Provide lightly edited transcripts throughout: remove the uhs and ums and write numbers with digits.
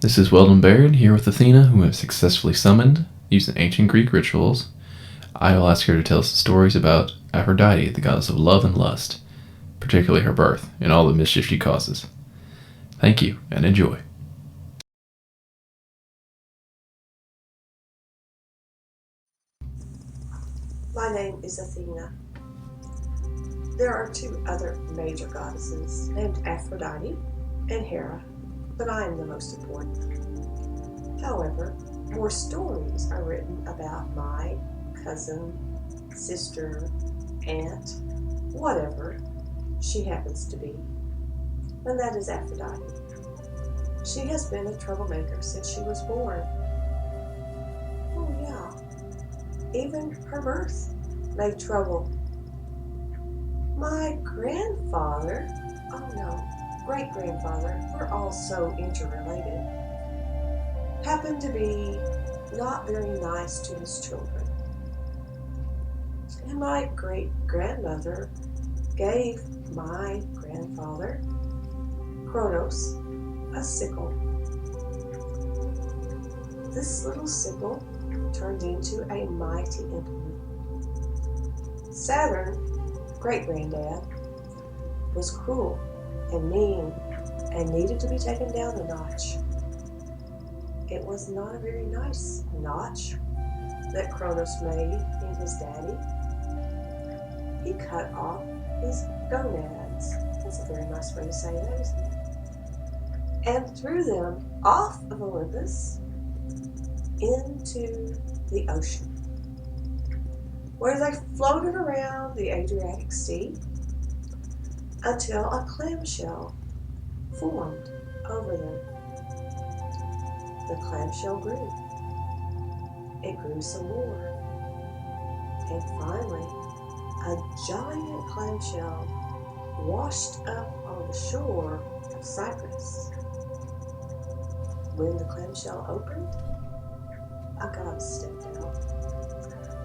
This is Weldon Baird here with Athena, whom have successfully summoned using ancient Greek rituals. I will ask her to tell us stories about Aphrodite, the goddess of love and lust, particularly her birth and all the mischief she causes. Thank you, and enjoy. My name is Athena. There are two other major goddesses named Aphrodite and Hera, but I am the most important. However, more stories are written about my cousin, sister, aunt, whatever she happens to be, and that is Aphrodite. She has been a troublemaker since she was born. Oh yeah, even her birth made trouble. My grandfather, oh no, great-grandfather, we're all so interrelated, happened to be not very nice to his children. And my great-grandmother gave my grandfather, Kronos, a sickle. This little sickle turned into a mighty implement. Saturn, great-granddad, was cruel and mean and needed to be taken down a notch. It was not a very nice notch that Kronos made in his daddy. He cut off his gonads. That's a very nice way to say that, isn't it? And threw them off of Olympus into the ocean, where they floated around the Adriatic Sea until a clamshell formed over them. The clamshell grew. It grew some more. And finally, a giant clamshell washed up on the shore of Cyprus. When the clamshell opened, a goddess stepped out.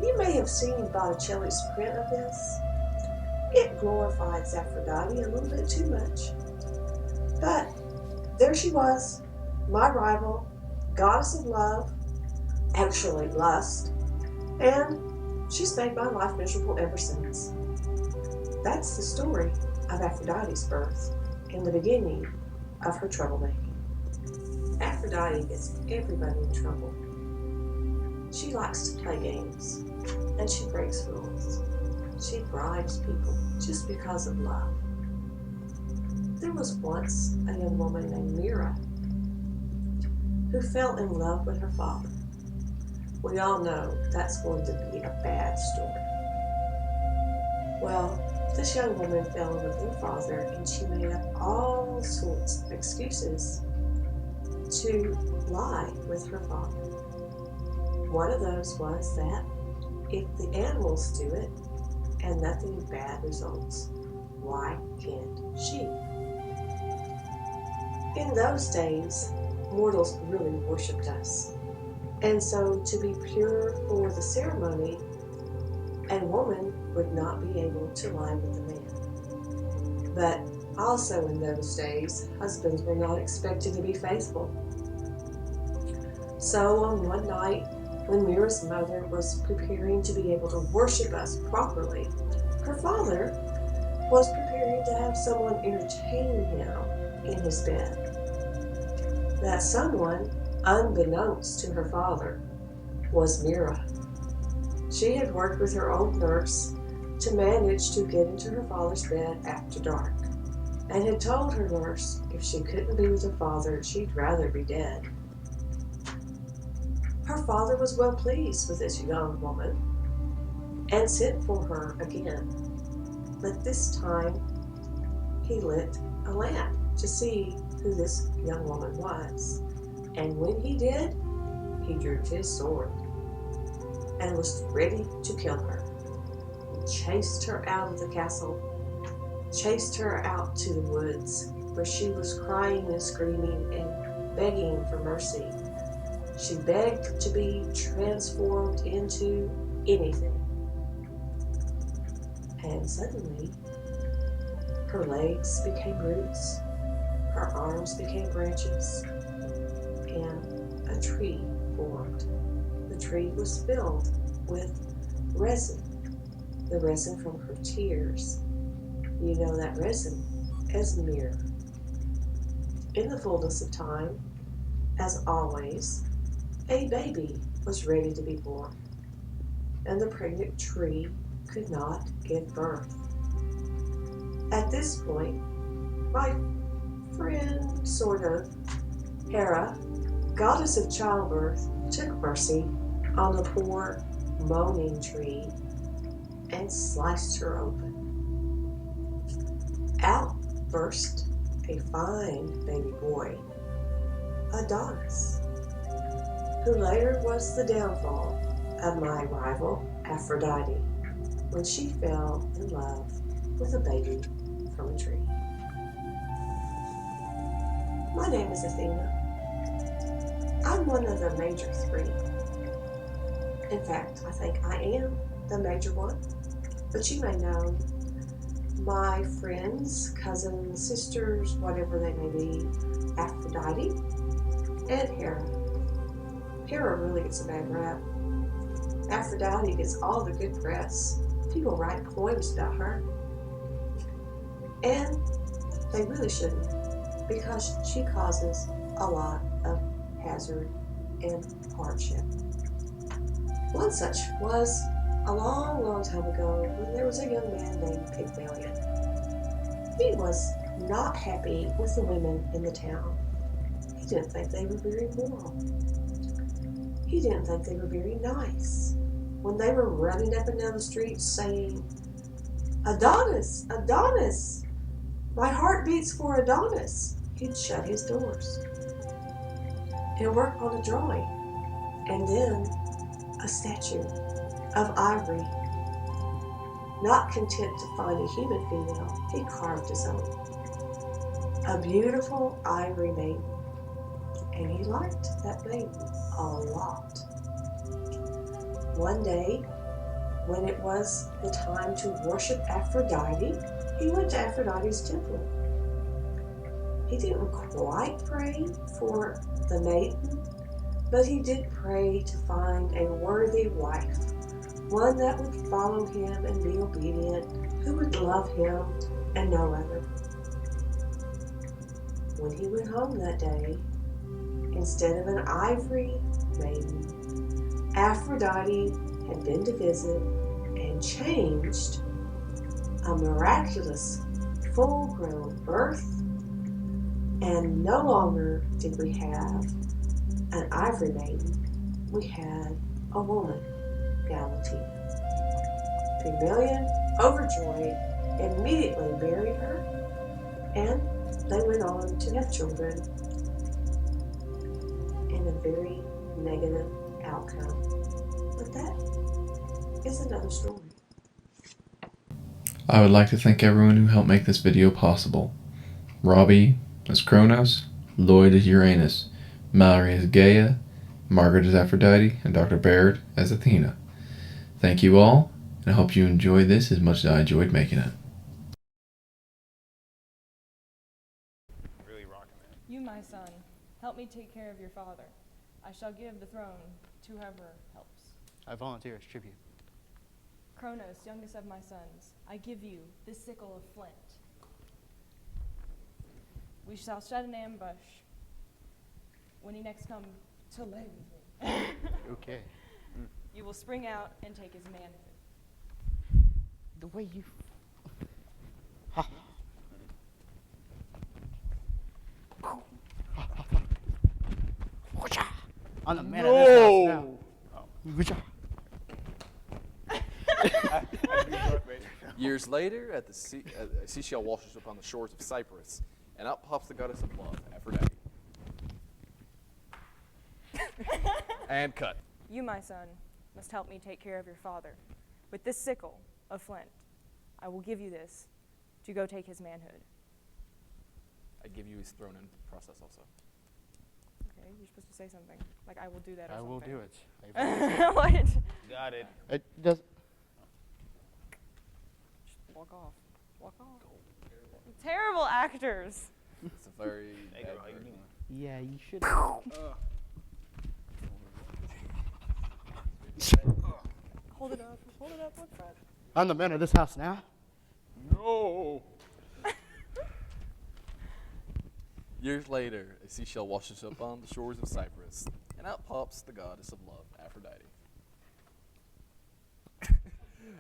You may have seen Botticelli's print of this. It glorifies Aphrodite a little bit too much. But there she was, my rival, goddess of love, actually lust, and she's made my life miserable ever since. That's the story of Aphrodite's birth and the beginning of her troublemaking. Aphrodite gets everybody in trouble. She likes to play games, and she breaks rules. She bribes people just because of love. There was once a young woman named Mira who fell in love with her father. We all know that's going to be a bad story. Well, this young woman fell in love with her father, and she made up all sorts of excuses to lie with her father. One of those was that if the animals do it and nothing bad results, why can't she? In those days, mortals really worshipped us. And so to be pure for the ceremony, a woman would not be able to lie with a man. But also in those days, husbands were not expected to be faithful. So on one night, when Mira's mother was preparing to be able to worship us properly, her father was preparing to have someone entertain him in his bed. That someone, unbeknownst to her father, was Mira. She had worked with her old nurse to manage to get into her father's bed after dark, and had told her nurse if she couldn't be with her father, she'd rather be dead. Her father was well pleased with this young woman and sent for her again. But this time, he lit a lamp to see who this young woman was. And when he did, he drew his sword and was ready to kill her. He chased her out of the castle, chased her out to the woods, where she was crying and screaming and begging for mercy. She begged to be transformed into anything. And suddenly, her legs became roots, her arms became branches, and a tree formed. The tree was filled with resin, the resin from her tears. You know that resin as myrrh. In the fullness of time, as always, a baby was ready to be born, and the pregnant tree could not give birth. At this point, my friend, sort of, Hera, goddess of childbirth, took mercy on the poor, moaning tree and sliced her open. Out burst a fine baby boy, Adonis, who later was the downfall of my rival Aphrodite when she fell in love with a baby from a tree. My name is Athena. I'm one of the major three. In fact, I think I am the major one, but you may know my friends, cousins, sisters, whatever they may be, Aphrodite and Hera. Hera really gets a bad rap. Aphrodite gets all the good press. People write poems about her. And they really shouldn't, because she causes a lot of hazard and hardship. One such was a long, long time ago when there was a young man named Pygmalion. He was not happy with the women in the town. He didn't think they were very moral. He didn't think they were very nice. When they were running up and down the street saying, "Adonis, Adonis, my heart beats for Adonis," he'd shut his doors and work on a drawing, and then a statue of ivory. Not content to find a human female, he carved his own. A beautiful ivory maiden, and he liked that maiden a lot. One day, when it was the time to worship Aphrodite, he went to Aphrodite's temple. He didn't quite pray for the maiden, but he did pray to find a worthy wife, one that would follow him and be obedient, who would love him and no other. When he went home that day, instead of an ivory maiden, Aphrodite had been to visit and changed a miraculous full-grown birth, and no longer did we have an ivory maiden, we had a woman, Galatea. Pygmalion, overjoyed, immediately married her, and they went on to have children in a very negative outcome. But that is another story. I would like to thank everyone who helped make this video possible. Robbie as Kronos, Lloyd as Uranus, Mallory as Gaia, Margaret as Aphrodite, and Dr. Baird as Athena. Thank you all, and I hope you enjoyed this as much as I enjoyed making it. Really rocking that. You, my son, help me take care of your father. I shall give the throne to whoever helps. I volunteer as tribute. Kronos, youngest of my sons, I give you this sickle of flint. We shall set an ambush when he next come to lay with me. Okay. You will spring out and take his manhood. The way you... I'm the man of this house now. Years later, at the sea, a seashell washes up on the shores of Cyprus, and out pops the goddess of love, Aphrodite. And cut. You, my son, must help me take care of your father. With this sickle of flint, I will give you this to go take his manhood. I give you his throne in the process also. Okay, you're supposed to say something. Like, I will do that or I something. will do it. What? Got it. It does. Just walk off. Walk off. Terrible actors. It's a very bad Yeah, you should. Hold it up. Hold it up one front. I'm the man of this house now. No. Years later, a seashell washes up on the shores of Cyprus, and out pops the goddess of love, Aphrodite.